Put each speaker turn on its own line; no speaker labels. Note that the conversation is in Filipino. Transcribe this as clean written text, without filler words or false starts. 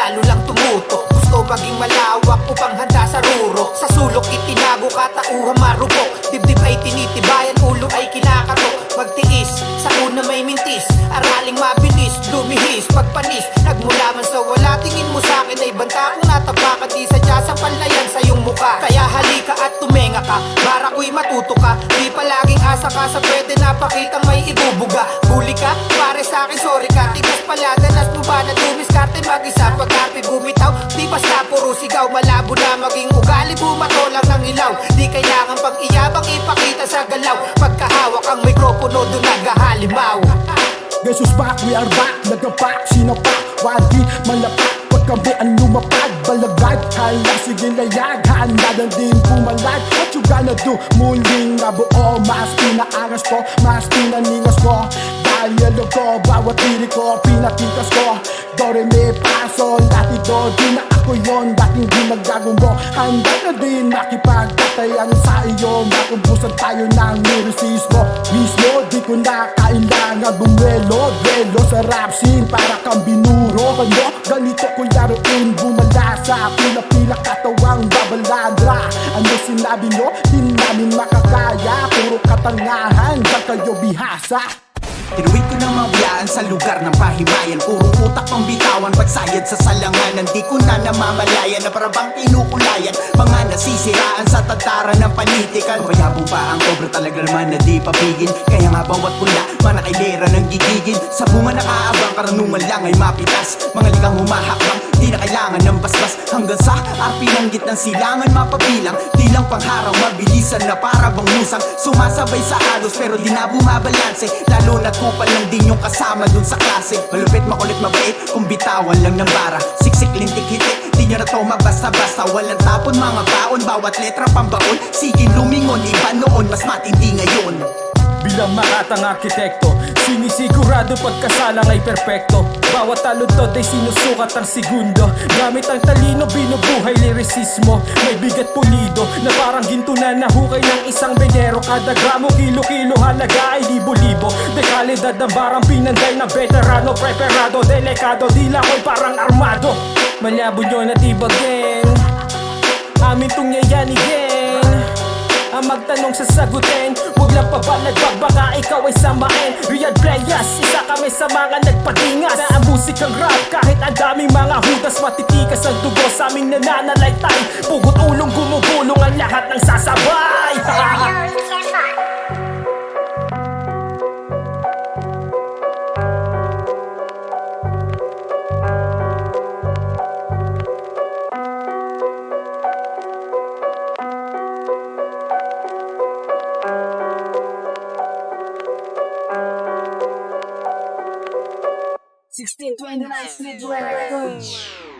lalo lang tumutok. Gusto maging malawak upang handa sa rurok. Sa sulok itinago, katauhan marupok. Dibdib ay tinitibayan, ulo ay kinakatok. Magtiis, sa una may mintis, araling mabilis, lumihis, pagpanis. Nagmula man sa wala, tingin mo sa'kin ay banta. Kung natapakan di sadya sa palayan sa iyong muka. Kaya halika at tumenga ka, para ko'y matuto ka. Di palaging asa ka sa pwede napakitang may ibubuga. Buli ka, pare sa'kin sorry ka. Tigas pala, danas mo ba na dumiskarte mag-isa? Pag-api bumitaw, di basta puro sigaw. Malabo na maging ugali, bumato lang ng ilaw. Di kailangan pang iyabang ipakita sa galaw. Pagkahawak ang mikropono, doon naghahalimaw.
Jesus back, we are back, nagapak, sinapak, wadi, malapak. Pag kami ang lumapag, balagad, halang sige layag, handa na din pumalag. What you gonna do? Muling nabuo, mas pinaangas ko, mas pinaningas ko. Dahil ko, bawat diri ko, pinatikas ko. Do, re, mi, fa, sol, lati, do, di na ako yon, dating ginagago mo. Handa na din makipagkatayan sa iyo, makumpusan tayo ng lyricismo. Mismo, di ko na kailangan bumelo, dwelo sa rap scene para kang binuro. Kano, ganito ko laruin, bumala sa pila-pila katawang babalandra. Ano sinabi nyo? Di namin makakaya, puro katangahan, dyan kayo bihasa.
Tinuwid ko ng mga biyaan sa lugar ng pahimayan. Puro utak pang bitawan, pagsayad sa salanganan. Di ko na namamalayan na parabang pinukulayan. Mga nasisiraan sa tataran ng panitikan. Mayabo pa ang obra, talaga naman na di papigin. Kaya nga bawat pula, manakailera ng gigigin. Sa bunga nakaabang, karunungan lang ay mapitas. Mga likang humahakbang, di na kailangan ng basbas. Hanggang sa arpi ng gitnang silangan mapabilang. Di lang pangharang, mabilisan na para bang musang. Sumasabay sa halos pero di na bumabalanse. Lalo na't kupal lang din yung kasama dun sa klase. Malupit, makulit, mabait, kung bitawan lang ng bara. Siksik, lintik, hitik, di nyo na to mabasta-basta. Walang tapon, mga baon, bawat letra pambaon. Sige lumingon, iba noon, mas matindi ngayon.
Bilang makatang arkitekto, sinisigurado pagkasalang ay perpekto. Bawat taludtod ay sinusukat ang segundo. Gamit ang talino, binubuhay lirisismo. May bigat pulido na parang ginto na nahukay ng isang benyero. Kada gramo, kilo-kilo, halaga ay libo-libo. Dekalidad ng barang pinanday ng veterano. Preparado, delikado, dila ko'y parang armado. Malabo nyo na tibagin, amin tong yayanigin. Ang magtanong sasagutin, huwag lang pabalagpag, baka ikaw ay samain. Real players, isa kami sa mga nagpatingas sa ang musikang rap, kahit ang daming mga hudas. Matitikas ang dugo sa aming nananalaytay. Pugot ulong gumugulong ang lahat ng sasabay.
1629 Speedway Records.